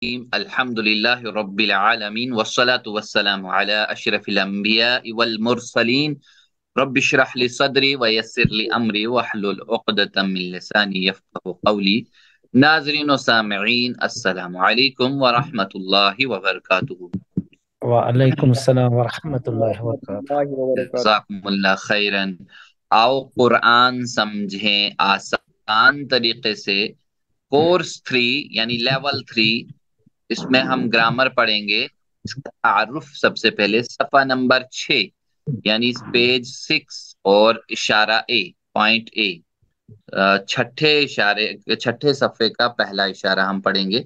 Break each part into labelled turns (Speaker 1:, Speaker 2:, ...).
Speaker 1: अल्हम्दुलिल्लाहि रब्बिल आलमीन वस्सलातु वस्सलामु अला अशरफिल अंबिया वल मुरसलीन रब्बि इश्रह ली सदरी व यस्सिर ली अमरी वहलुल उक़दतम मिन लिसानी यफ़क़हू क़ौली। नाज़रीन व सामिईन, अस्सलामु अलैकुम व रहमतुल्लाहि व बरकातुहू।
Speaker 2: वालेकुम अस्सलाम वरहमतुल्लाहि वबरकातुहू।
Speaker 1: जज़ाकुमुल्लाह खैरन। आओ कुरान समझें आसान तरीके से। कोर्स 3 यानी लेवल 3, इसमें हम ग्रामर पढ़ेंगे। इसका तारुफ सबसे पहले सफ़ा नंबर 6 यानी पेज 6 और इशारा ए, पॉइंट ए, छठे सफ़े का पहला इशारा हम पढ़ेंगे।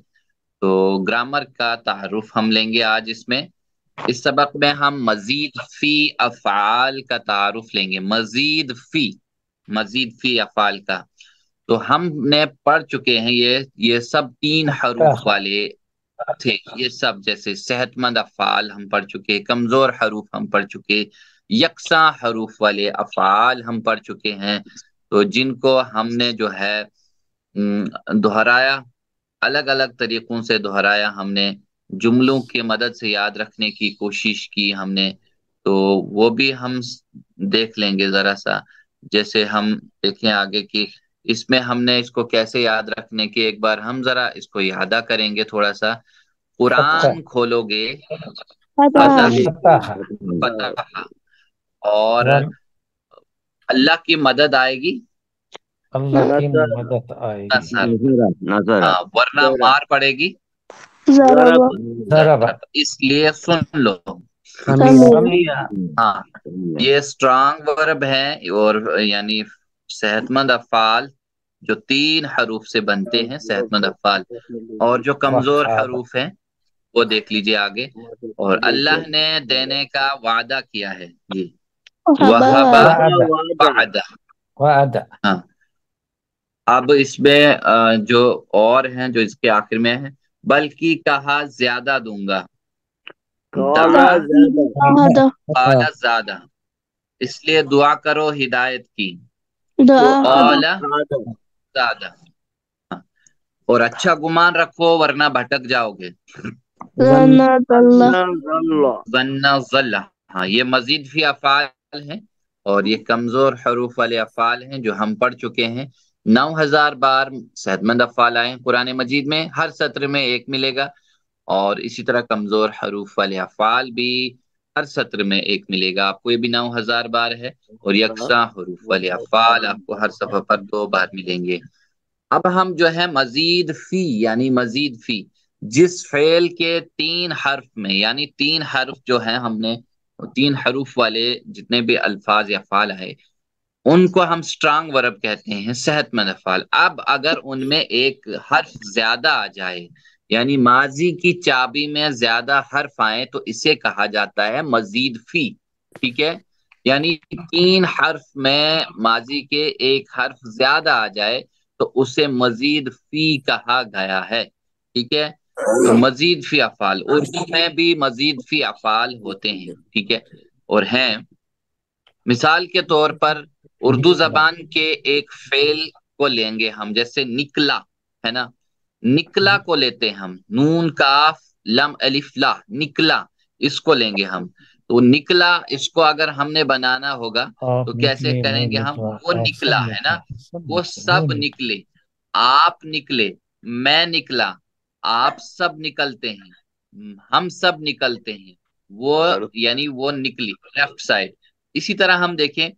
Speaker 1: तो ग्रामर का तारुफ हम लेंगे आज इसमें। इस सबक में हम मजीद फी अफ़आल का तारुफ लेंगे। मजीद फी अफ़आल का तो हमने पढ़ चुके हैं। ये सब 3 हरूफ वाले थे। ये सब जैसे सेहतमंद अफ़आल हम पढ़ चुके, कमजोर हरूफ हम पढ़ चुके, यकसा हरूफ वाले अफ़आल हम पढ़ चुके हैं। तो जिनको हमने जो है दोहराया, अलग अलग तरीकों से दोहराया हमने, जुमलों की मदद से याद रखने की कोशिश की हमने। तो वो भी हम देख लेंगे जरा सा। जैसे हम देखें आगे की, इसमें हमने इसको कैसे याद रखने की, एक बार हम जरा इसको यादा करेंगे थोड़ा सा।
Speaker 2: फतह
Speaker 1: कुरान खोलोगे,
Speaker 3: फतह
Speaker 2: फतह
Speaker 1: फतह, और
Speaker 2: वन
Speaker 1: अल्लाह की मदद आएगी,
Speaker 2: अल्लाह की मदद आएगी।
Speaker 1: नसर।
Speaker 4: नजर
Speaker 1: हाँ, वरना मार पड़ेगी,
Speaker 3: ज़रब
Speaker 2: ज़रब
Speaker 1: जरब। इसलिए सुन लो।
Speaker 3: समीअ
Speaker 1: हाँ, ये स्ट्रांग वर्ब है, और यानी सेहतमंद अफ़आल जो 3 हरूफ से बनते हैं, सेहतमंद अफ़आल। और जो कमजोर
Speaker 2: वहाब
Speaker 1: हरूफ हैं वो देख लीजिए आगे। और अल्लाह ने देने का वादा किया है, ये वहबा
Speaker 2: वअदा
Speaker 1: वादा।
Speaker 2: वअदा
Speaker 1: हाँ, अब इसमें जो और हैं जो इसके आखिर में है, बल्कि कहा ज्यादा दूंगा,
Speaker 4: काला
Speaker 1: दआ
Speaker 4: ज्यादा
Speaker 1: काला ज्यादा। इसलिए दुआ करो हिदायत की,
Speaker 3: दुआ
Speaker 1: काला ज्यादा। हाँ, और अच्छा गुमान रखो वरना भटक जाओगे,
Speaker 3: ज़न्नतल्लाह
Speaker 1: वरना जल्ला। हाँ, ये मजीद भी अफ़आल हैं, और ये कमजोर हरूफ वाले अफ़आल हैं जो हम पढ़ चुके हैं। 9000 बार सेहतमंद अफ़आल आए हैं कुरान मजीद में, हर सत्र में एक मिलेगा। और इसी तरह कमजोर हरूफ वाले अफ़आल भी हर सत्र में एक मिलेगा आपको, ये भी 9000 बार है। और यकसा हरूफ वाले अफ़आल आपको हर सफ़ा पर 2 बार मिलेंगे। अब हम जो है मजीद फी यानी मजीद फी, जिस फेल के 3 हर्फ में, यानी 3 हर्फ जो है हमने, 3 हरूफ वाले जितने भी अल्फाज या फाल है, उनको हम स्ट्रांग वर्ब कहते हैं, सेहतमंद अफ़आल। अब अगर उनमें एक हर्फ ज्यादा आ जाए, यानी माजी की चाबी में ज्यादा हर्फ आए, तो इसे कहा जाता है मजीद फी। ठीक है, यानी 3 हर्फ में माजी के एक हर्फ ज्यादा आ जाए तो उसे मजीद फी कहा गया है। ठीक है, तो मजीद फी अफ़आल, उर्दू में भी मजीद फी अफ़आल होते हैं। ठीक है, और हैं, मिसाल के तौर पर उर्दू
Speaker 2: निकला
Speaker 1: जबान के एक फेल को लेंगे हम, जैसे निकला है ना, निकला को लेते हैं हम, नून काफ लम अलिफ ला, निकला, इसको लेंगे हम। तो निकला, इसको अगर हमने बनाना होगा
Speaker 2: आप
Speaker 1: तो कैसे
Speaker 2: निकले मैं
Speaker 1: करेंगे हम,
Speaker 2: निकला
Speaker 1: वो
Speaker 2: आप
Speaker 1: निकला
Speaker 2: सब
Speaker 1: है ना,
Speaker 2: निकले सब
Speaker 1: वो
Speaker 2: निकले वो
Speaker 1: सब
Speaker 2: निकले
Speaker 1: निकले, आप निकले, मैं निकला, आप सब निकलते हैं, हम सब निकलते हैं, वो, यानी वो निकली लेफ्ट साइड। इसी तरह हम देखें,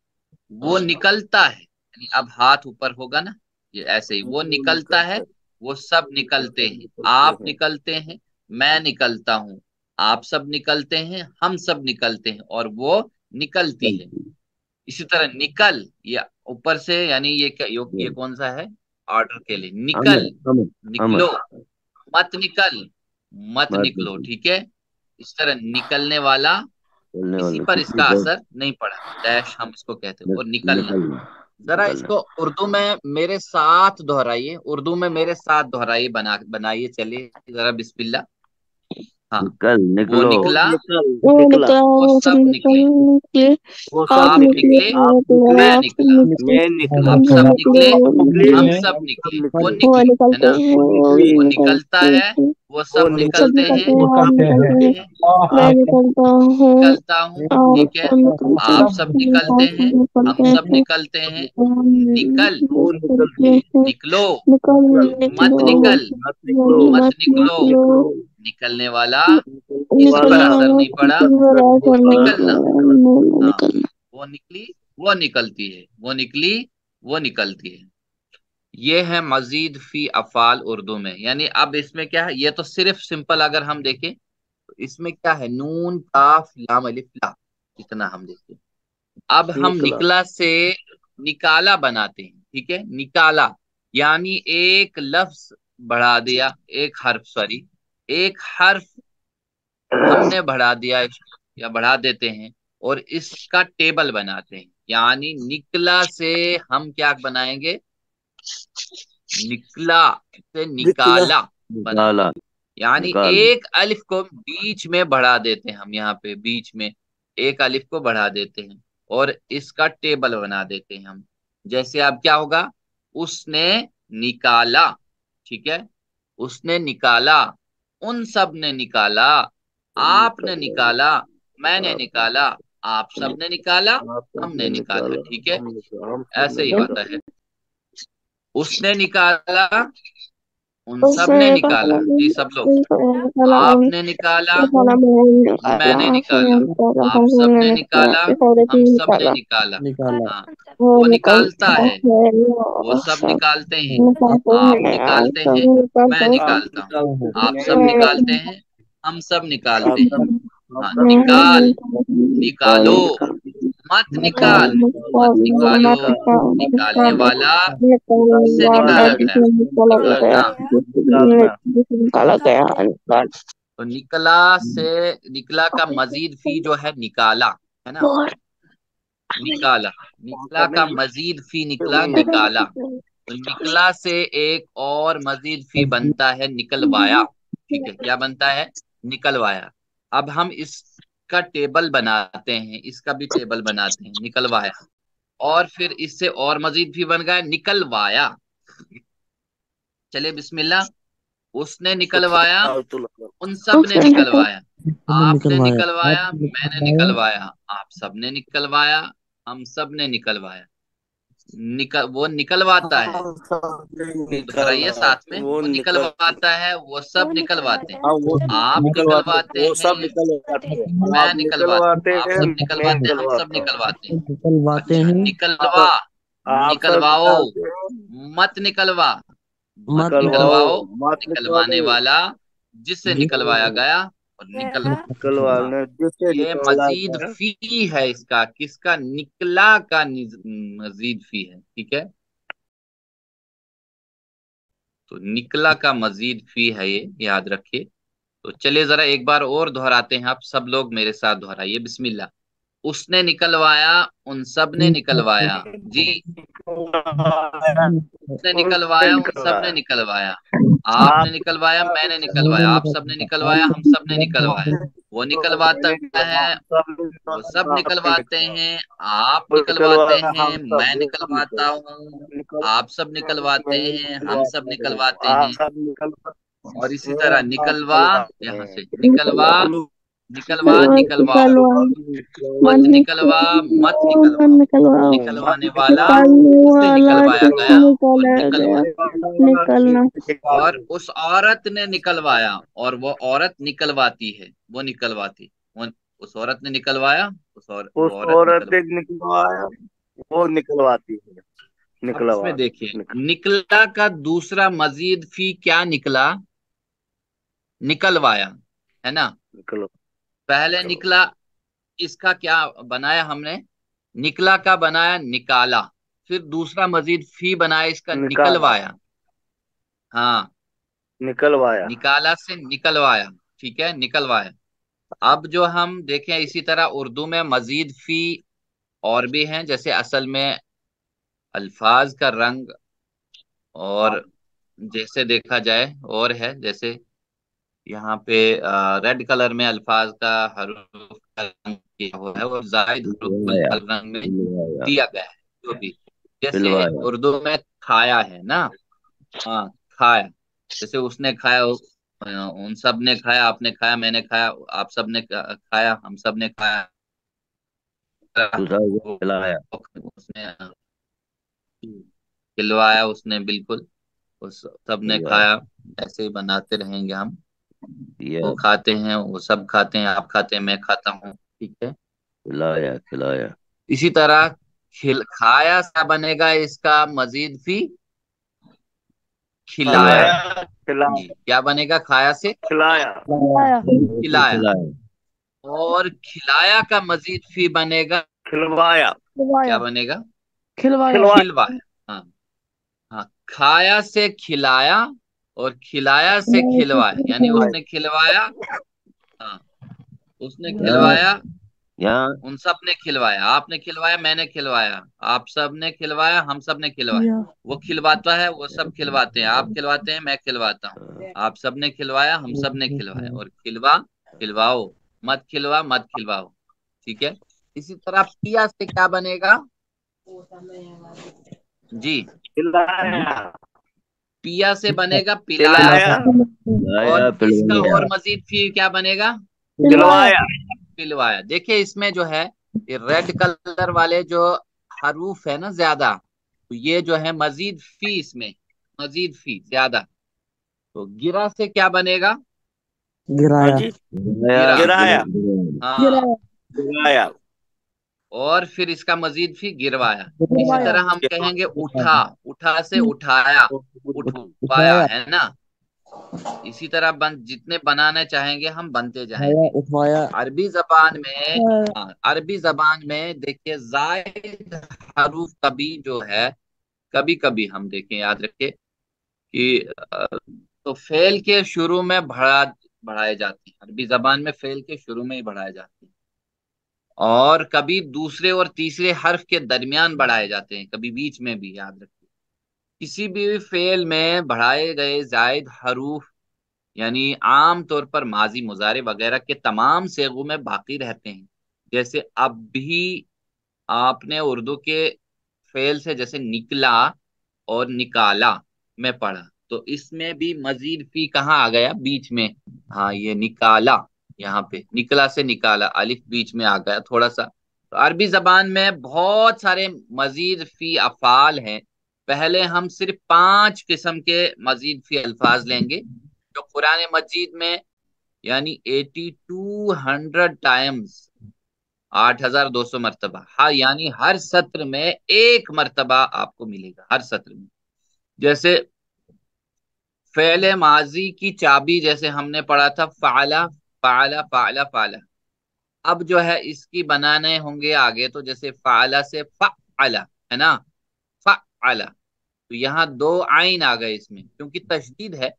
Speaker 1: वो निकलता है, यानी अब हाथ ऊपर होगा ना, ये ऐसे ही, वो निकलता है, वो सब निकलते हैं, आप निकलते हैं, मैं निकलता हूं, आप सब निकलते हैं, हम सब निकलते हैं, और वो निकलती है। इसी तरह निकल, ये ऊपर से, यानी ये कौन सा है, ऑर्डर के लिए,
Speaker 4: अमर
Speaker 1: निकल,
Speaker 4: अमर अमर
Speaker 1: निकलो, मत निकल, मत
Speaker 4: मत
Speaker 1: निकलो। ठीक है, इस तरह निकलने वाला,
Speaker 4: बोलने
Speaker 1: इसी
Speaker 4: वाला
Speaker 1: पर
Speaker 4: किसी
Speaker 1: इसका
Speaker 4: को
Speaker 1: असर नहीं पड़ा, डैश हम इसको कहते हैं, और निकलना।
Speaker 4: निकलना
Speaker 1: जरा
Speaker 4: निकलना
Speaker 1: इसको उर्दू में मेरे साथ दोहराइए, उर्दू में मेरे साथ दोहराइए, बनाइए, चलिए जरा, बिस्मिल्लाह। हाँ,
Speaker 4: निकल
Speaker 1: वो
Speaker 4: निकलो
Speaker 1: निकला,
Speaker 3: वो निकला
Speaker 1: वो
Speaker 3: वो सब
Speaker 1: सब
Speaker 3: निकल
Speaker 1: निकले,
Speaker 3: निकले
Speaker 4: वो सब
Speaker 3: आप
Speaker 1: आप
Speaker 3: निकले
Speaker 1: निकले,
Speaker 4: निकले आप
Speaker 3: निकले
Speaker 4: निकले
Speaker 1: मैं
Speaker 3: आप सब
Speaker 1: निकला,
Speaker 3: निकले
Speaker 4: मैं निकला
Speaker 3: हम
Speaker 1: आप
Speaker 3: सब
Speaker 1: सब
Speaker 3: निकले
Speaker 1: निकले,
Speaker 3: वो
Speaker 4: निकले
Speaker 1: हम
Speaker 3: निकले
Speaker 1: सब
Speaker 4: हम सब
Speaker 1: निकले, वो
Speaker 4: निकले
Speaker 3: वो
Speaker 1: निकली है
Speaker 3: निकलते
Speaker 1: ना,
Speaker 3: हैं
Speaker 1: वो
Speaker 3: वो
Speaker 1: निकलता है,
Speaker 3: निकलते
Speaker 1: वो सब
Speaker 3: सब
Speaker 1: निकलते हैं,
Speaker 3: निकलते
Speaker 1: आप
Speaker 3: हैं, हम
Speaker 1: निकलते
Speaker 3: निकलते हैं,
Speaker 1: हैं,
Speaker 3: मैं निकलता हूँ
Speaker 1: निकलता हूँ,
Speaker 3: और
Speaker 1: ठीक है,
Speaker 3: सब निकलते
Speaker 1: आप
Speaker 3: हैं,
Speaker 1: सब
Speaker 3: हम
Speaker 1: निकलते हैं, हम
Speaker 3: निकलते
Speaker 1: सब
Speaker 3: हैं,
Speaker 1: निकलते हैं,
Speaker 3: हम
Speaker 1: निकल,
Speaker 3: निकलते हैं,
Speaker 1: निकलो,
Speaker 3: निकल
Speaker 1: मत
Speaker 3: निकलो,
Speaker 1: निकल, मत
Speaker 3: मत
Speaker 1: निकलो,
Speaker 3: निकलो,
Speaker 1: निकलने वाला किस पर
Speaker 3: निकलने
Speaker 1: असर
Speaker 3: वाला
Speaker 1: नहीं पड़ा,
Speaker 3: किसी पर
Speaker 1: वो
Speaker 3: असर नहीं
Speaker 1: निकलना।
Speaker 3: पड़ा, नहीं
Speaker 1: हाँ,
Speaker 3: निकलना।
Speaker 1: वो निकली, वो निकलती है, वो निकली, वो निकलती है। ये है मजीद फी अफाल उर्दू में। यानी अब इसमें क्या है, ये तो सिर्फ सिंपल अगर हम देखें तो इसमें क्या है, नून काफ लाम अलिफ ला, इतना हम देखें। अब हम
Speaker 4: निकला।
Speaker 1: निकला से निकाला बनाते हैं, ठीक है, निकाला यानी एक लफ्ज बढ़ा दिया, एक हर्फ, सॉरी, एक हर्फ हमने बढ़ा दिया या बढ़ा देते हैं और इसका टेबल बनाते हैं। यानी निकला से हम क्या बनाएंगे, निकला से
Speaker 4: निकला।
Speaker 1: निकाला बनाएंगे।
Speaker 4: निकाला।
Speaker 1: यानी
Speaker 4: निकाल।
Speaker 1: एक अलिफ को बीच में बढ़ा देते हैं, हम यहाँ पे बीच में एक अलिफ को बढ़ा देते हैं और इसका टेबल बना देते हैं हम। जैसे अब क्या होगा, उसने निकाला, ठीक है, उसने निकाला, उन सब ने निकाला, आपने निकाला, मैंने निकाला, आप सब ने निकाला, हमने निकाला,
Speaker 4: निकाला।
Speaker 1: ठीक है,
Speaker 4: हम सबने
Speaker 1: ऐसे ही होता
Speaker 4: निकाला।
Speaker 1: है। उसने निकाला, उन सब
Speaker 3: उसने
Speaker 1: ने
Speaker 3: निकाला,
Speaker 1: निकाला, जी सब लोग,
Speaker 3: निकाला,
Speaker 1: आपने निकाला,
Speaker 3: निकाला, मैंने निकाला,
Speaker 1: मैंने
Speaker 3: आपने
Speaker 1: निकाला,
Speaker 3: निकाला,
Speaker 1: आप सब
Speaker 3: हमने
Speaker 1: ने
Speaker 3: निकाला,
Speaker 1: निकाला,
Speaker 3: इस औरत
Speaker 1: हम
Speaker 3: ने
Speaker 1: सब ने
Speaker 3: निकाला,
Speaker 1: निकाला।
Speaker 4: निकाला।
Speaker 1: हाँ,
Speaker 3: वो
Speaker 1: वो निकालता
Speaker 3: निकलता
Speaker 1: है,
Speaker 3: है,
Speaker 1: वो
Speaker 3: वो
Speaker 1: सब
Speaker 3: सब
Speaker 1: निकालते हैं,
Speaker 3: निकालते
Speaker 1: आप
Speaker 3: हैं, आप
Speaker 1: निकालते
Speaker 3: सब
Speaker 1: हैं,
Speaker 3: निकालते
Speaker 1: मैं
Speaker 3: हैं,
Speaker 1: निकालता हूँ,
Speaker 4: निकालते
Speaker 1: आप
Speaker 4: हैं।
Speaker 1: सब
Speaker 3: मैं
Speaker 1: निकालते
Speaker 3: निकालता
Speaker 1: हैं, हम सब निकालते
Speaker 4: आप
Speaker 1: हैं।
Speaker 4: सब। आप
Speaker 1: हाँ,
Speaker 4: सब
Speaker 1: निकाल,
Speaker 4: निकालते
Speaker 1: निकालो, मत
Speaker 4: हैं।
Speaker 1: निकाल,
Speaker 4: निकाल।
Speaker 1: मत
Speaker 4: मत
Speaker 1: निकालो,
Speaker 4: निकाल।
Speaker 1: निकालने वाला किससे
Speaker 3: निकालने
Speaker 1: निकाला गया,
Speaker 3: वाला
Speaker 1: निकालना।
Speaker 4: निकालना।
Speaker 3: निकाला गया, निकाल
Speaker 1: तो निकला से, निकला का मजीद फी जो है निकाला, है ना,
Speaker 3: और
Speaker 1: निकाला, निकला का मजीद फी निकला, निकाला। तो निकला से एक और मजीद फी बनता है निकलवाया, ठीक है, क्या बनता है, निकलवाया। अब हम इसका टेबल बनाते हैं, इसका भी टेबल बनाते हैं, निकलवाया, और फिर इससे और मजीद फी बन गया निकलवाया। चलिए बिस्मिल्लाह। उसने निकलवाया, उन सब ने
Speaker 3: उसने निकाला,
Speaker 1: निकलवाया, आपने
Speaker 2: निकलवाया,
Speaker 1: निकलवाया,
Speaker 2: आपने
Speaker 1: मैंने
Speaker 2: निकलवाया,
Speaker 1: निकलवाया, आप सब ने निकलवाया, हम सब ने निकलवाया। वो निकलवाता है,
Speaker 4: हम सबने
Speaker 1: दोहराइए
Speaker 4: निकाला।
Speaker 1: साथ में,
Speaker 4: वो
Speaker 1: वो
Speaker 4: निकल।
Speaker 1: निकलवाता है, वो सब निकलवाते हैं,
Speaker 4: हाँ, वो
Speaker 1: आप
Speaker 4: निकलवाते।
Speaker 1: निकलवाते
Speaker 4: वो सब
Speaker 1: हैं,
Speaker 4: निकलवाते हैं।
Speaker 1: मैं
Speaker 4: आप
Speaker 1: निकलवाता
Speaker 4: निकलवाते
Speaker 1: हूँ, आप
Speaker 4: हैं।
Speaker 1: सब
Speaker 4: मैं
Speaker 1: निकलवाते हैं, हम सब
Speaker 4: निकलवाता हूँ।
Speaker 1: निकलवाते हैं।
Speaker 2: निकलवाते
Speaker 1: अच्छा,
Speaker 2: हैं,
Speaker 1: निकलवा,
Speaker 4: आप आप सब
Speaker 1: निकलवाओ,
Speaker 4: निकालते हैं।
Speaker 1: मत निकलवा, मत
Speaker 2: मत
Speaker 4: निकलवाओ।
Speaker 1: निकलवाओ,
Speaker 4: मत
Speaker 1: निकलवाने
Speaker 4: निकालो।
Speaker 1: वाला जिससे निकलवाया
Speaker 4: निकलवाओ।
Speaker 1: गया, और निकल, हाँ,
Speaker 4: निकलवाने जिससे
Speaker 1: ये
Speaker 4: निकाला
Speaker 1: मजीद
Speaker 4: गया।
Speaker 1: फी है इसका, किसका, निकला का मजीद फी है, ठीक है। तो निकला का मजीद फी है, ये याद रखिए। तो चलिए जरा एक बार और दोहराते हैं, आप सब लोग मेरे साथ दोहराइए, बिस्मिल्लाह। उसने निकलवाया, उन सब ने निकलवाया, जी, उसने
Speaker 4: उसने
Speaker 1: निकलवाया, उन सब ने
Speaker 4: निकलवाया।
Speaker 1: निकलवाया, आपने
Speaker 4: आप
Speaker 1: निकलवाया, मैंने निकलवाया,
Speaker 2: मैंने
Speaker 1: आप सब ने
Speaker 2: निकलवाया,
Speaker 1: निकलवाया, हम सब ने निकलवाया। वो निकलवाता
Speaker 4: मैंने निकलवाया।
Speaker 1: है,
Speaker 4: हम सब
Speaker 1: वो सब
Speaker 4: निकलवाया। आपने
Speaker 1: निकलवाते
Speaker 4: निकलवाया।
Speaker 1: हैं, आप
Speaker 4: वो
Speaker 1: निकलवाते
Speaker 4: निकलवाया।
Speaker 1: हैं,
Speaker 4: हम सब
Speaker 1: मैं
Speaker 4: वो सब
Speaker 1: निकलवाता हूँ,
Speaker 4: निकल।
Speaker 1: आप सब निकलवाते
Speaker 4: मैंने
Speaker 1: हैं, हम सब
Speaker 4: निकलवाता हूँ।
Speaker 1: निकलवाते
Speaker 4: आप
Speaker 1: हैं।
Speaker 4: सब निकलवाते
Speaker 1: और इसी
Speaker 4: हैं।
Speaker 1: तरह
Speaker 4: आप
Speaker 1: निकलवा,
Speaker 4: निकलवाते
Speaker 1: यहाँ
Speaker 4: हैं।
Speaker 1: से निकलवा, निकलवा, निकलवाओ,
Speaker 3: निकलवा,
Speaker 1: मत
Speaker 3: मन
Speaker 1: निकलवा, मत निकलवाओ,
Speaker 3: निकलवाओ,
Speaker 1: निकलवाने वाला
Speaker 3: निकालने
Speaker 1: जिससे
Speaker 3: वाला
Speaker 1: निकलवाया
Speaker 3: जिससे
Speaker 1: गया, और
Speaker 3: निकाला गया,
Speaker 1: निकलवाया।
Speaker 3: निकलना,
Speaker 1: और उस औरत ने निकलवाया, और वो औरत निकलवाती है, वो निकलवाती, वो, उस औरत ने निकलवाया, वो
Speaker 4: उस
Speaker 1: औरत
Speaker 4: औरत ने
Speaker 1: निकलवाती।
Speaker 4: निकलवाया। वो निकलवाती है।
Speaker 1: अब इसमें
Speaker 4: निकलवाती।
Speaker 1: देखिए, निकला का दूसरा मजीद फी क्या निकला, निकलवाया, है ना।
Speaker 4: निकलो।
Speaker 1: पहले
Speaker 4: निकलो।
Speaker 1: निकला, इसका क्या बनाया हमने, निकला का बनाया निकाला, फिर दूसरा मजीद फी बनाया इसका
Speaker 4: निकाला।
Speaker 1: निकलवाया। हाँ,
Speaker 4: निकलवाया।
Speaker 1: निकाला से निकलवाया, ठीक है, निकलवाया। अब जो हम देखें इसी तरह उर्दू में मजीद फी और भी हैं, जैसे असल में अल्फाज का रंग, और जैसे देखा जाए और है, जैसे यहाँ पे रेड कलर में अल्फाज का हरूफ का रंग किया हुआ है, वो जायद हरूफ
Speaker 4: पिलवाया।
Speaker 1: वाले रंग में
Speaker 4: पिलवाया।
Speaker 1: दिया गया है, जो भी, जैसे
Speaker 4: पिलवाया।
Speaker 1: उर्दू में खाया है ना, हाँ, खाया, जैसे उसने खाया, उन सब ने खाया, आपने खाया, मैंने खाया, आप सब ने खाया, हम सब ने खाया।
Speaker 5: दूसरा हो गया
Speaker 1: वो
Speaker 5: खिलाया।
Speaker 1: उसने खिलवाया उसने, बिल्कुल। उस सब ने
Speaker 5: खिलाया।
Speaker 1: खाया। ऐसे ही बनाते रहेंगे हम। वो
Speaker 5: या
Speaker 1: खाते हैं, वो सब खाते हैं, आप खाते हैं, मैं खाता हूँ, ठीक है।
Speaker 5: खिलाया खिलाया।
Speaker 1: इसी तरह खाया सा बनेगा इसका मजीद भी खिलाया।
Speaker 5: खिलवाया।
Speaker 4: खाया खिलाया
Speaker 1: जी, क्या बनेगा खाया से?
Speaker 4: खिलाया
Speaker 1: खिलाया।
Speaker 5: खिलाया।
Speaker 1: और खिलाया का मजीद फी बनेगा,
Speaker 4: खिलवाया
Speaker 1: क्या बनेगा?
Speaker 4: खिलवाया
Speaker 1: खिलवाया। हाँ। हाँ, खाया से खिलाया और खिलाया से खिलवाया, यानी उसने खिलवाया। हाँ, उसने
Speaker 5: यहाँ
Speaker 1: खिलवाया,
Speaker 5: यहाँ
Speaker 1: उन सब ने खिलवाया, आपने खिलवाया, मैंने खिलवाया, आप सब ने खिलवाया, हम सब ने खिलवाया। वो खिलवाता है, वो सब खिलवाते हैं, आप खिलवाते हैं, मैं खिलवाता हूँ। आप सब ने खिलवाया, हम सब ने खिलवाया। और खिलवा, खिलवाओ, मत खिलवा, मत खिलवाओ, ठीक है। इसी तरह पिया से क्या बनेगा? जी,
Speaker 4: खिलाया
Speaker 1: पिया से बनेगा पिलाया।
Speaker 4: खिलाया
Speaker 1: और
Speaker 5: खिलाया
Speaker 1: इसका
Speaker 5: पिलवाया।
Speaker 1: और मजीद फिर क्या बनेगा?
Speaker 4: खिलवाया
Speaker 1: पिलवाया। देखिए इसमें जो है, ये रेड कलर वाले जो हरूफ है ना ज्यादा, तो ये जो है मजीद फी, इसमें मजीद फी ज्यादा। तो गिरा से क्या बनेगा?
Speaker 4: हाँ जी
Speaker 5: गिराया
Speaker 1: गिरा।
Speaker 4: गिराया
Speaker 1: हाँ।
Speaker 4: गिराया
Speaker 1: और फिर इसका मजीद फी गिरवाया। इसी तरह हम कहेंगे उठा, उठा से उठाया, उठवाया, है ना। इसी तरह जितने बनाने चाहेंगे हम बनते जाएंगे। अरबी जबान में, हाँ, अरबी जबान में देखिए जायद हरूफ कभी जो है, कभी कभी हम देखें, याद रखिए कि तो फेल के शुरू में बढ़ाए जाते हैं। अरबी जबान में फेल के शुरू में ही बढ़ाए जाते हैं। और कभी दूसरे और तीसरे हर्फ के दरमियान बढ़ाए जाते हैं, कभी बीच में भी, याद रखिए। किसी भी फेल में बढ़ाए गए जायद हरूफ, यानी आम तौर पर माजी मुजारे वगैरह के तमाम सेगों में बाकी रहते हैं। जैसे अब भी आपने उर्दू के फेल से जैसे निकला और निकाला में पढ़ा, तो इसमें भी मजीद फी कहाँ आ गया? बीच में। हाँ, ये निकाला, यहाँ पे निकला से निकाला, अलिफ बीच में आ गया थोड़ा सा। तो अरबी जबान में बहुत सारे मजीद फी अफाल हैं। पहले हम सिर्फ 5 किस्म के मजीद फी अल्फाज लेंगे, जो कुरान मजीद में, यानी 8200 टाइम्स, 8200 मरतबा, हाँ, यानी हर सत्र में एक मरतबा आपको मिलेगा, हर सत्र में। जैसे फेले माजी की चाबी, जैसे हमने पढ़ा था, फाला फाला फाला फाला। अब जो है इसकी बनाने होंगे आगे, तो जैसे फाला से फ़अला, है ना, फ़अला। तो यहाँ दो आइन आ गए इसमें, क्योंकि तशदीद है,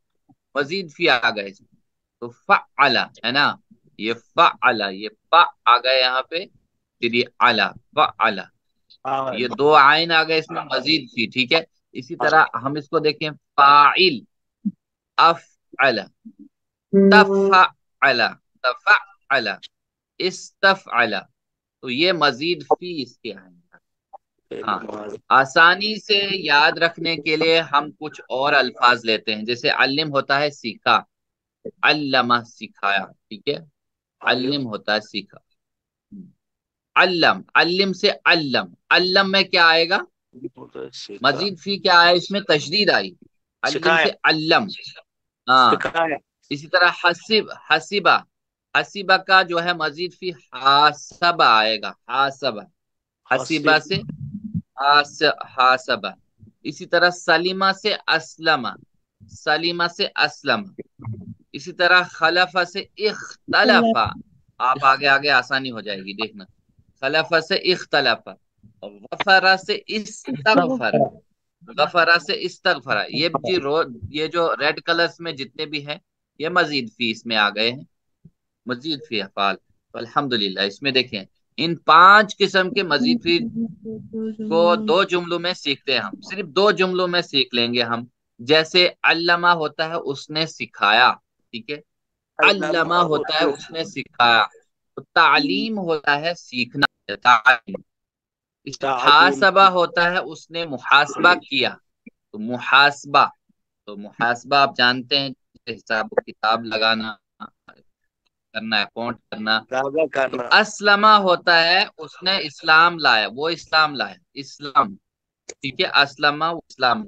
Speaker 1: मजीद फी आ गए इसमें। तो फ़अला, है ना, ये फ़अला, ये फ़ा आ गए यहाँ पे, फिर ये अला, फ़अला। ये दो आइन आ गए इसमें, मजीद फी, ठीक है। इसी तरह हम इसको देखें, फाइल, अफ़अला, तफ़अला, तफ़अला, इस्तफ़अला। तो ये मजीद फी इसके आएंगे। हाँ, आसानी से याद रखने के लिए हम कुछ और अल्फाज लेते हैं। जैसे अल्लिम होता है सीखा, अल्लमा सिखाया, ठीक है। अल्लिम होता है सीखा। अल्लम, अल्लिम से अल्लम, अल्लम में क्या आएगा? मजीद फी क्या है इसमें? तशदीद आई। अल्लिम
Speaker 4: सिखाया
Speaker 1: से अल्लम। हाँ।
Speaker 4: सिखाया
Speaker 1: इसी तरह हसीब, हसीबा, हसीबा का जो है मजीद फी हासबा आएगा, हासबा। हसीबा
Speaker 4: हसीब
Speaker 1: से हासबा। इसी तरह सलीमा से असलमा, सलीमा से असलम। इसी तरह खलफा से इख्तलफा। आप आगे आगे आसानी हो जाएगी, देखना। खलफा से इख्तलफा। और गफरा से इस्तगफरा, गफरा से इस्तगफरा। ये जो रेड कलर्स में जितने भी हैं, ये मजीद फी इसमें आ गए हैं, मजीद फी अफाल। तो अल्हम्दुलिल्लाह, इसमें देखें, इन 5 किस्म के मजीद फी को 2 जुमलों में सीखते हैं हम, सिर्फ 2 जुमलों में सीख लेंगे हम। जैसे अल्लमा होता है उसने सिखाया, ठीक है। अल्लमा होता है उसने सिखाया। तो तालीम होता है सीखना, तालीम।
Speaker 4: तालीम
Speaker 1: हासबा होता है उसने मुहासबा किया, तो मुहासबा। तो मुहासबा आप जानते हैं, हिसाब किताब लगाना करना, अकाउंट करना।
Speaker 4: दावा
Speaker 1: तो
Speaker 4: करना।
Speaker 1: अस्लमा होता है उसने इस्लाम लाया, वो इस्लाम लाया, इस्लाम। ठीक है, अस्लमा वो इस्लाम।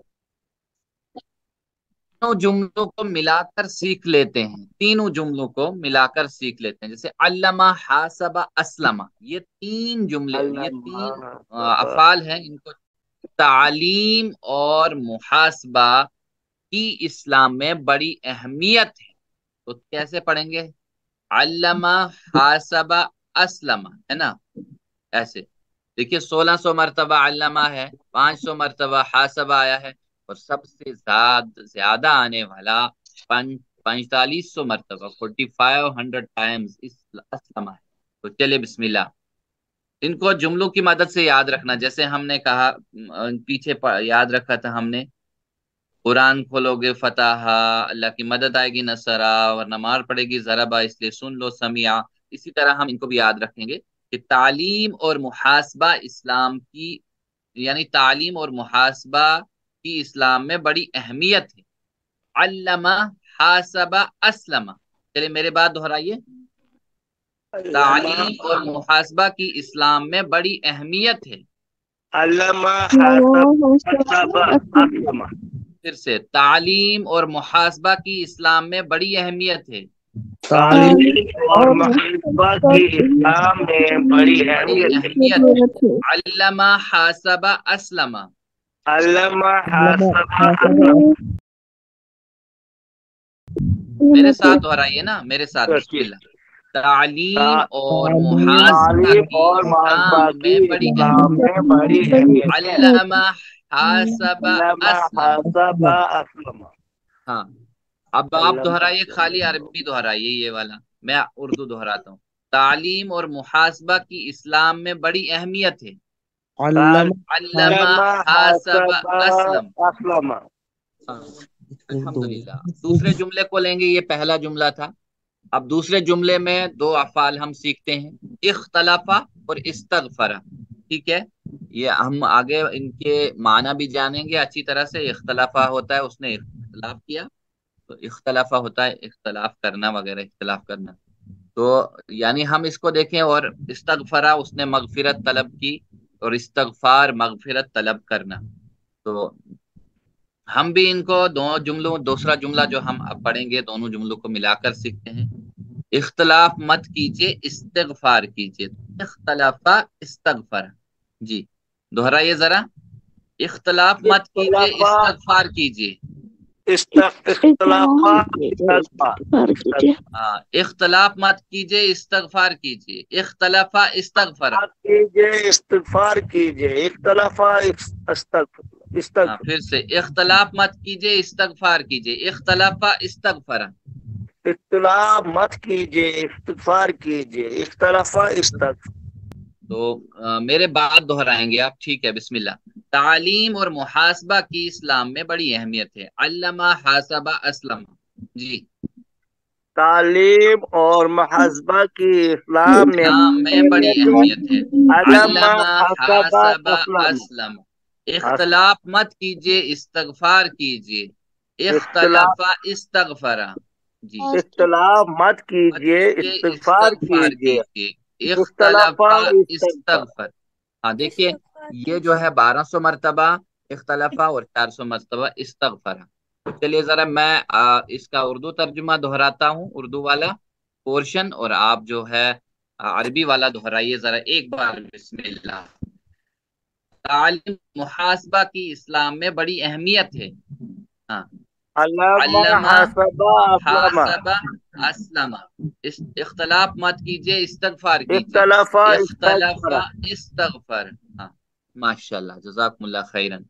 Speaker 1: तीनों जुमलों को मिलाकर सीख लेते हैं, तीनों जुमलों को मिलाकर सीख लेते हैं। जैसे अल्लमा, हासबा, अस्लमा, ये तीन जुमले, ये तीन अफाल हैं। इनको तालीम और मुहासबा की इस्लाम में बड़ी अहमियत है। तो कैसे पढ़ेंगे? अल्लमा, हासबा, अस्लमा, है ना? ऐसे देखिए, 1600 मरतबा अल्लमा है, 500 मरतबा हासबा आया है, और सबसे ज्यादा आने वाला 4500 मरतबा, 4500 टाइम्स इस अस्लमा है। तो चलिए बिस्मिल्लाह, इनको जुमलों की मदद से याद रखना। जैसे हमने कहा, पीछे याद रखा था हमने, कुरान खोलोगे फताहा, अल्लाह की मदद आएगी नसरा, वरना मार पड़ेगी जरबा, इसलिए सुन लो समिया। इसी तरह हम इनको भी याद रखेंगे कि तालीम और मुहासबा इस्लाम की, यानी तालीम और मुहासबा की इस्लाम में बड़ी अहमियत है। अल्लमा, हासबा, अस्लमा। चलिए मेरे बात दोहराइए।
Speaker 4: अल्लामा
Speaker 1: तालीम और मुहासबा की इस्लाम में बड़ी अहमियत है।
Speaker 4: अल्लामा हासबा अस्लमा।
Speaker 1: फिर से, तालीम और मुहासबा की इस्लाम में बड़ी अहमियत है।
Speaker 4: तालीम और मुहासबा की इस्लाम में बड़ी
Speaker 1: बड़ी
Speaker 4: अहमियत है।
Speaker 1: अहमियत है। अल्लमा, हासबा, अस्लमा।
Speaker 4: अल्लामा हासबा अस्लमा।
Speaker 1: मेरे साथ दोहराइए ना, मेरे साथ, बिस्मिल्लाह। तालीम और मुहासबा
Speaker 4: तालीम
Speaker 1: की
Speaker 4: और मुहासबा
Speaker 1: इस्लाम
Speaker 4: की
Speaker 1: में बड़ी
Speaker 4: इस्लाम
Speaker 1: अहमियत।
Speaker 4: में बड़ी अहमियत है।
Speaker 1: अल्लमा, हासबा,
Speaker 4: अल्लामा
Speaker 1: अस्लमा।
Speaker 4: हासबा अस्लमा।
Speaker 1: हाँ, अब आप
Speaker 4: अल्लामा
Speaker 1: दोहराइए, खाली अरबी दोहराइए ये वाला, मैं उर्दू दोहराता हूँ। तालीम और मुहासबा की इस्लाम में बड़ी अहमियत है। अल्लमा,
Speaker 4: अल्लामा
Speaker 1: हासबा,
Speaker 4: हासबा
Speaker 1: अस्लम।
Speaker 4: अस्लमा।
Speaker 1: हाँ, अल्हम्दुलिल्लाह। दूसरे जुमले को लेंगे, ये पहला जुमला था। अब दूसरे जुमले में दो अफ़ाल हम सीखते हैं, इख्तलाफा और इस्तगफरा। ठीक है, ये हम आगे इनके माना भी जानेंगे अच्छी तरह से। इख्तलाफा होता है उसने इख्तलाफ किया, तो इख्तलाफा होता है इख्तलाफ करना वगैरह, इख्तलाफ करना। तो यानी हम इसको देखें। और इस्तगफरा, उसने मगफिरत तलब की, और इस्तगफार मगफिरत तलब करना। तो हम भी इनको दो जुमलों, दूसरा जुमला जो हम अब पढ़ेंगे, दोनों जुमलों को मिलाकर सीखते हैं। इख्तलाफ मत कीजिए, इस्तगफार कीजिए। इख्तलाफा, इस्तगफर। जी, दोहराइए जरा। इख्तलाफ मत कीजिए,
Speaker 4: इख्तलाफा
Speaker 1: इस्तगफार कीजिए।
Speaker 4: इख्तलाफा
Speaker 1: हाँ, इख्तलाफ मत कीजिए, इस्तगफार कीजिए। इख्तलाफा, इस्तगफर।
Speaker 4: कीजिए, इस्तिगफार कीजिए। इख्तलाफा
Speaker 1: हाँ, फिर से, इख्तलाफ मत कीजिए, इस्तगफार कीजिए। इख्तलाफा, इस्तगफर।
Speaker 4: इख्तलाफ मत कीजिए, इस्तिगफार कीजिए। इख्तलाफा इस्तगफार।
Speaker 1: तो मेरे बात दोहराएंगे आप, ठीक है? बिस्मिल्लाह। तालीम और मुहासबा की इस्लाम में बड़ी अहमियत है। अल्लमा, हासबा, अस्लमा। जी,
Speaker 4: तालीम और मुहासबा की इस्लाम में
Speaker 1: इस्लाम में बड़ी
Speaker 4: अहमियत है।
Speaker 1: अहमियत है।
Speaker 4: अल्लामा
Speaker 1: अल्लमा,
Speaker 4: हसबा
Speaker 1: हासबा,
Speaker 4: अस्लम।
Speaker 1: अस्लमा। इख्तलाफ मत कीजिए, इस्तगफार कीजिए।
Speaker 4: इख्तलाफ
Speaker 1: इख्तलाफा, इस्तगफरा। जी,
Speaker 4: इख्तलाफ मत
Speaker 1: मत
Speaker 4: कीजिए,
Speaker 1: कीजिए,
Speaker 4: इस्तिगफार
Speaker 1: इस्तगफार
Speaker 4: कीजिए।
Speaker 1: कीजिए।
Speaker 4: इख्तलाफा
Speaker 1: इख्तलाफा,
Speaker 4: इस्तगफार।
Speaker 1: इस्तगफर। हाँ देखिए, ये जो है 1200 मरतबा इख्तलाफा और 400 मरतबा इस्तगफरा। तो चलिए जरा मैं इसका उर्दू तर्जुमा दोहराता हूँ, उर्दू वाला पोर्शन, और आप जो है अरबी वाला दोहराइए जरा एक बार, बिस्मिल्लाह। तालीम मुहासबा की इस्लाम में बड़ी अहमियत है। हाँ,
Speaker 4: अल्लामा
Speaker 1: अल्लमा,
Speaker 4: हसबा अस्लमा।
Speaker 1: हासबा, अस्लमा। इख्तलाफ मत कीजिए, इस्तगफार कीजिए।
Speaker 4: इख्तलाफा
Speaker 1: इख्तलाफा,
Speaker 4: इस्तगफार।
Speaker 1: इस्तगफर। हाँ, माशाल्लाह, जज़ाकुमुल्लाह खैरन।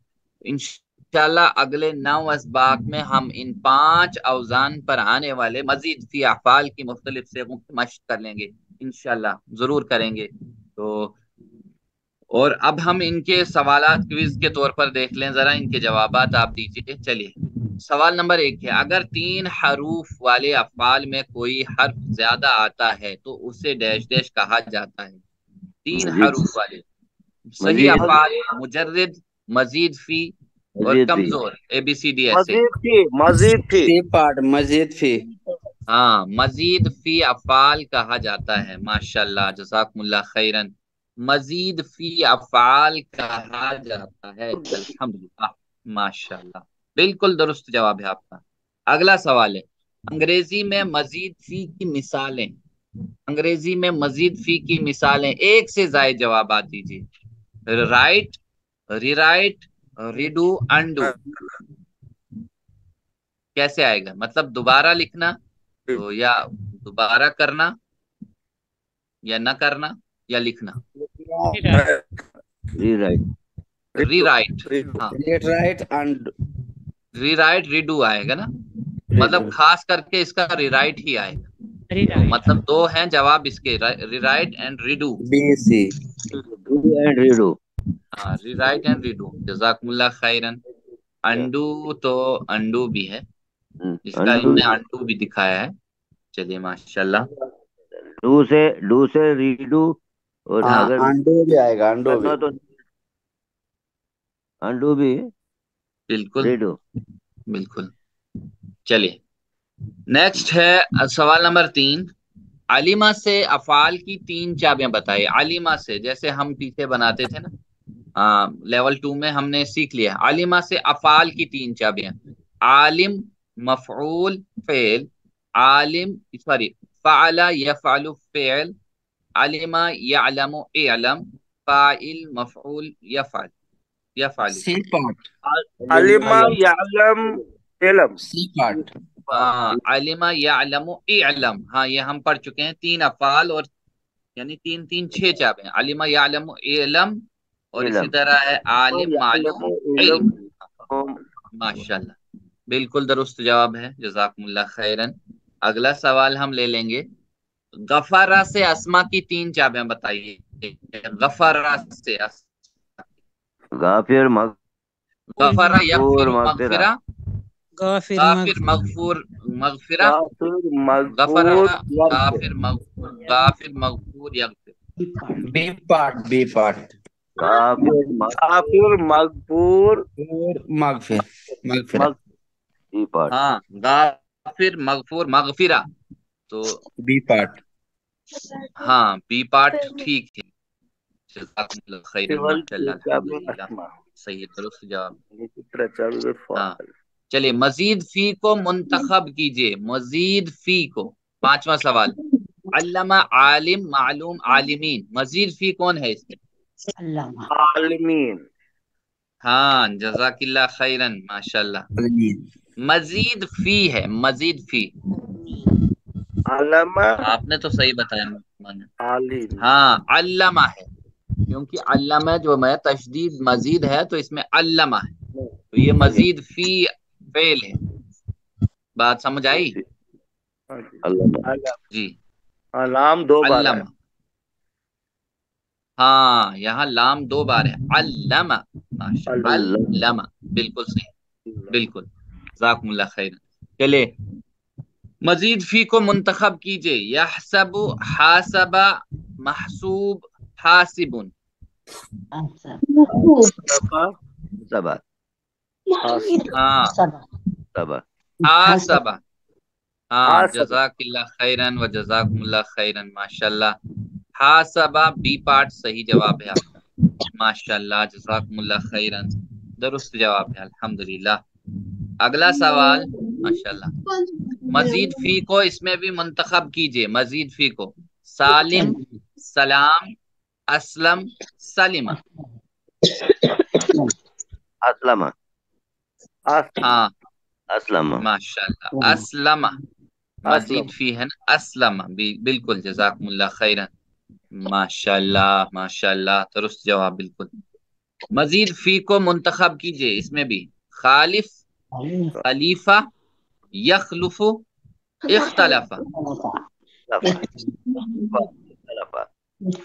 Speaker 1: इंशाल्लाह अगले 9 असबाक में हम इन 5 अवजान पर आने वाले मजीद फी अफ़ाल की मुख्तलिफ सेगों की मश्क कर लेंगे। इंशाल्लाह जरूर करेंगे। तो और अब हम इनके सवालात क्विज के तौर पर देख लें जरा, इनके जवाबात आप दीजिए। चलिए, सवाल नंबर 1 है, अगर 3 हरूफ वाले अफ़ाल में कोई हर्फ ज्यादा आता है तो उसे डैश डैश कहा जाता है। 3
Speaker 5: मजीद
Speaker 1: हरूफ वाले सही
Speaker 5: मजीद
Speaker 1: अफ़ाल, मुजर्रिद, मजीद फी, और
Speaker 5: मजीद भी
Speaker 1: कमजोर, ABCD ऐसे।
Speaker 4: मजीद थी
Speaker 6: फी पार्ट मजीद फी।
Speaker 1: हाँ, मजीद फी अफ़ाल कहा जाता है। माशाल्लाह, जज़ाकुमुल्लाह खैरन। मजीद फी अफ़ाल कहा जाता है। अल्हम्दुलिल्लाह, माशाल्लाह, बिल्कुल दुरुस्त जवाब है आपका। अगला सवाल है, अंग्रेजी में मजीद फी की मिसालें। अंग्रेजी में मजीद फी की मिसालें, एक से ज्यादा जवाब दीजिए। Right, rewrite, redo, undo. कैसे आएगा? मतलब दोबारा लिखना, तो या दोबारा करना, या न करना, या लिखना।
Speaker 5: रीराइट।
Speaker 1: रीराइट। हाँ,
Speaker 6: read write and
Speaker 1: rewrite redo आएगा ना, मतलब
Speaker 6: रीड।
Speaker 1: खास करके इसका रीराइट ही आएगा। तो मतलब दो हैं जवाब इसके, rewrite and redo.
Speaker 6: B C.
Speaker 5: Do and redo.
Speaker 1: हाँ, रीराइट एंड रीडू, जजाकुमुल्लाह खैरन। अंडू तो अंडू भी है, इसका
Speaker 5: अंडू।
Speaker 1: इन्होंने अंडू भी दिखाया है। चलिए, माशाल्लाह।
Speaker 5: डू से रीडू। और
Speaker 6: हाँ
Speaker 5: अगर
Speaker 6: अंडो भी आएगा, अंडो भी।
Speaker 5: करना तो अंडू भी
Speaker 1: बिल्कुल,
Speaker 5: रीडू।
Speaker 1: बिल्कुल। चलिए, नेक्स्ट है सवाल नंबर 3। अलीमा से अफाल की 3 चाबियां बताइए। अलीमा से, जैसे हम पीछे बनाते थे ना, लेवल 2 में हमने सीख लिया। अलीमा से अफाल की 3 चाबियां। आलिम, मफऊल, फेल। आलिम, सॉरी, फ़अला यफ़अलु फेल। अलिमा यअलमु इअलम। फ़ाइल, मफऊल, यफ़अल, यफ़अलु।
Speaker 6: C part.
Speaker 4: अलिमा यालम इलम।
Speaker 6: C part.
Speaker 1: हाँ, अलिमा यअलमु इअलम। हाँ, ये हम पढ़ चुके हैं। 3 अफ़ाल, और यानी 3 3 6 चाबियां। अलिमा यअलमु इअलम, और इसी
Speaker 5: इलम।
Speaker 1: तरह है आलिम, मालूम,
Speaker 4: यालमु इलम।
Speaker 1: इल्म। माशाल्लाह, बिल्कुल दुरुस्त जवाब है, जजाकुमुल्लाह खैरन। अगला सवाल हम ले लेंगे। गफारा से अस्मा की 3 चाबियां बताइए। गफारा से
Speaker 5: गाफिर,
Speaker 1: गफारा
Speaker 5: मगफूर,
Speaker 1: यगफिरु
Speaker 5: मगफिरा।
Speaker 1: मगफिरा।
Speaker 7: गाफिर
Speaker 1: गाफिर,
Speaker 7: मगफूर
Speaker 1: मगफूर, मगफिरा।
Speaker 4: काफिर
Speaker 1: गफरा,
Speaker 4: मगफूर यगफिर।
Speaker 1: गाफिर, मगफूर, गाफिर, मगफूर, यगफिर।
Speaker 6: B part. B part.
Speaker 5: गाफिर,
Speaker 4: काफिर मगफूर
Speaker 6: और मगफिर। मगफिरा।
Speaker 5: मगफी पार्ट।
Speaker 1: हाँ, गाफिर, मगफूर, मगफिरा। तो
Speaker 6: बी पार्ट।
Speaker 1: हाँ, बी पार्ट ठीक है। जज़ाकुमुल्लाह खैरन,
Speaker 4: सिवल
Speaker 1: माशाल्लाह, अल्हम्दुलिल्लाह,
Speaker 4: अस्मा।
Speaker 1: सही है, दुरुस्त जवाब।
Speaker 4: चाबी
Speaker 1: हाँ,
Speaker 4: फाल।
Speaker 1: चलिए, मजीद फी को मुंतखब कीजिए। मजीद फी को, 5वां सवाल। अल्लमा, आलिम, मालूम, आलिमीन। मजीद फी कौन है इसमें?
Speaker 4: आलमीन।
Speaker 1: हाँ, जज़ाकिल्लाह खैरन, माशाल्लाह। मजीद फी है, मजीद फी।
Speaker 4: अलमा
Speaker 1: आपने तो सही बताया मैंने।
Speaker 4: आलिम।
Speaker 1: हाँ, अल्लमा है, क्योंकि अल्लमा जो में तशदीद मजीद है, तो इसमें अल्लमा है, तो ये मजीद फी फेल है। बात समझ आई?
Speaker 5: अल्लाह।
Speaker 1: जी,
Speaker 4: लाम 2 बार है।
Speaker 1: अल्लमा। हाँ, यहाँ लाम 2 बार है। अल्लमा, माशा
Speaker 5: अल्लाह।
Speaker 1: अल्लमा, बिल्कुल सही, बिल्कुल, जज़ाकुमुल्लाह खैर। चले, मजीद फी को मुंतखब कीजिए। यहसबु, हासबा, महसूब, हासिबुन।
Speaker 4: सबा
Speaker 5: सबा।
Speaker 1: हाँ,
Speaker 5: सबा।
Speaker 1: हासबा। हाँ,
Speaker 4: हासब।
Speaker 1: जज़ाकिल्लाह खैरन व जज़ाकुमुल्लाह खैरन, माशाल्लाह। हासबा बी पार्ट सही जवाब है आपका। माशाल्लाह, जज़ाकुमुल्लाह खैरन, दुरुस्त जवाब है, अल्हम्दुलिल्लाह। अगला सवाल, माशाल्लाह। मजीद फी को इसमें भी मुंतखब कीजिए। मजीद फी को, सालिम, सलाम, असलम, सलिमा।
Speaker 5: असलमा।
Speaker 1: हाँ,
Speaker 5: असलमा।
Speaker 1: माशाल्लाह, असलमा। मजीद
Speaker 4: असलम।
Speaker 1: फी है ना, असलमा बिल्कुल, जज़ाकुमुल्लाह खैरन, माशाल्लाह, माशाल्लाह, दुरुस्त जवाब, बिल्कुल। मजीद फी को मुंतखब कीजिए, इसमें भी। खालिफ, खलीफा, यखलुफु, इख्तलफा।
Speaker 5: तलफा।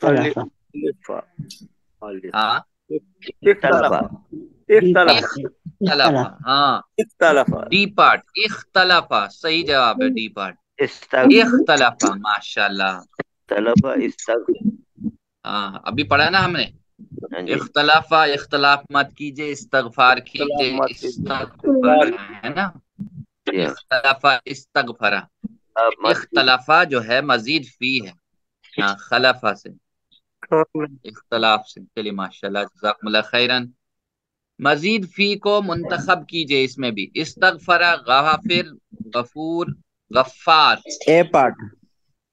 Speaker 4: खलीफा।
Speaker 1: हाँ,
Speaker 5: तलफा।
Speaker 4: इख्तलफा। इख्तलफा।
Speaker 1: इख्तलफा। हाँ,
Speaker 4: इख्तलफा।
Speaker 1: डी पार्ट, इख्तलफा सही जवाब है, डी पार्ट,
Speaker 5: इस्तग।
Speaker 1: इख्तलफा, माशाल्लाह।
Speaker 5: तलफा, इस्तग।
Speaker 1: हाँ, अभी पढ़ा ना हमने।
Speaker 5: हाँ जी
Speaker 1: इख्तलाफा, इख्तलाफ मत कीजिए, इस्तगफार कीजिए, इस्तगफर है ना।
Speaker 5: जी हाँ।
Speaker 1: इख्तलाफा इस्तगफरा,
Speaker 5: अब मत
Speaker 1: इख्तलाफा जो है मजीद फी है, हाँ खलफा से, इख्तलाफ से। चलिए माशाल्लाह, जज़ाकुमुल्लाह खैरन। मजीद फी को मुंतखब कीजिए, इसमें भी इस्तगफरा, गाफिर, गफूर, गफ्फार।
Speaker 6: ए पार्ट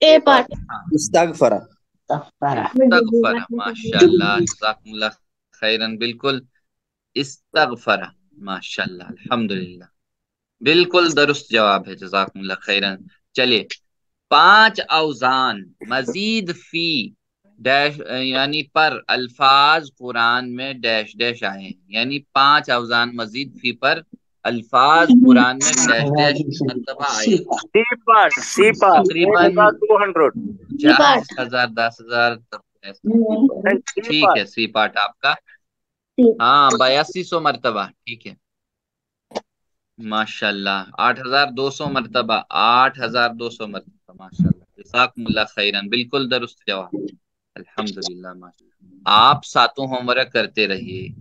Speaker 3: ए पार्ट
Speaker 1: हाँ,
Speaker 6: इस्तगफरा
Speaker 1: इस्तगफरा, माशाल्लाह, जज़ाकुमुल्लाह खैरन, बिल्कुल इस्तगफरा, माशाल्लाह, अल्हम्दुलिल्लाह, बिल्कुल दुरुस्त जवाब है, जज़ाकुमुल्लाह खैरन। चलिए, 5 औजान मजीद फी डैश यानी पर अल्फाज कुरान में डैश डैश आए हैं, यानी 5 औजान मजीद फी पर अल्फाज कुरान में डैश डैश मरतबा आए हैं।
Speaker 4: सी पार्ट
Speaker 1: तकरीबन
Speaker 4: 200
Speaker 1: 50,000 10,000 ठीक है, सी पार्ट आपका, हाँ 8200 मरतबा, ठीक है, माशाल्लाह। 8,200 मरतबा, 8,200 मरतबा, माशाल्लाह, जज़ाकुमुल्लाह खैरन, बिल्कुल दुरुस्त जवाब, अल्हम्दुलिल्लाह, माशाल्लाह। आप सातों होमवर्क करते रहिए,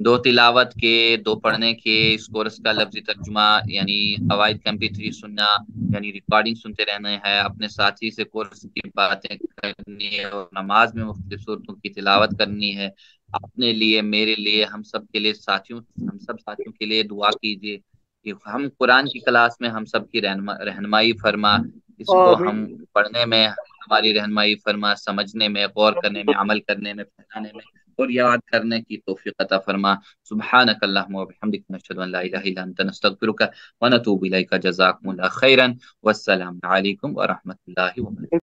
Speaker 1: 2 तिलावत के, 2 पढ़ने के, इस कोर्स का लफ्जी तर्जुमा यानी कवायद MP3 सुनना, यानी रिकॉर्डिंग सुनते रहना है, अपने साथी से कोर्स की बातें करनी है, और नमाज में मुख्तलिफ सूरतों की तिलावत करनी है। अपने लिए, मेरे लिए, हम सब के लिए, साथियों, हम सब साथियों के लिए दुआ कीजिए कि हम कुरान की क्लास में हम सब की रहनुमाई फरमा, इसको हम पढ़ने में हमारी रहनुमाई फरमा, समझने में, गौर करने में, अमल करने में, पहचाने में और याद करने की तौफीक अता फरमा। सुब्हानक अल्लाहुम्मा व बिहम्दिक, नशहदु अन ला इलाहा इल्ला अंता, नस्तगफिरुका व नतूबु इलैका, जज़ाकुमुल्लाह खैरन, वस्सलामु अलैकुम व रहमतुल्लाहि व बरकातुहू।